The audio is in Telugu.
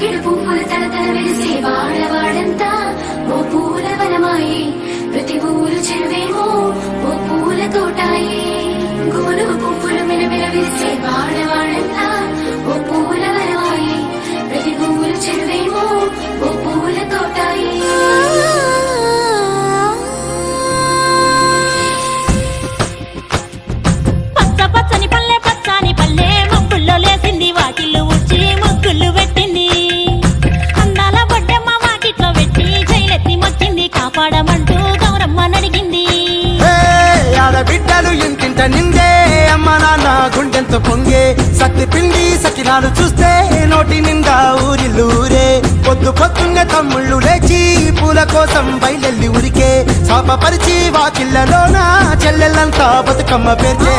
తంగిడు పువ్వుల తలతల వెలిసే వాడవాడంతా ఓ పూల వనమాయే ప్రతి ఊరు చెరువేమో ఓ పూల తోటాయే గునుగు పువ్వులు మెలమెల వెలిసే వాడవాడంతా ఓ పూల వనమాయే ప్రతి ఊరు చెరువేమో ఓ పూల తోటాయే పచ్చని పల్లె పచ్చని పల్లె మబ్బుల్లో లేసింది వాకిళ్ళు ఊడ్చి ముగ్గులు పెట్టింది అందాల బొడ్డమ్మ వాకిట్లో పెట్టి జైలెత్తి మొచ్చింది కాపాడమంటూ గౌరమ్మ నడిగింది ఆడబిడ్డలు ఇంటింట నిందే అమ్మ నాన్న గుండెంతో పొంగే సత్తి పిండి సకినాలు చూస్తే నోటి నిండా ఊరిల్లూరే పొద్దున్నే తమ్ముళ్ళు లేచి పూల కోసం బయలెల్లి ఉరికే శాపపరిచి వాకిళ్ళలోన చెల్లెళ్ళంతా బతుకమ్మ పేర్చే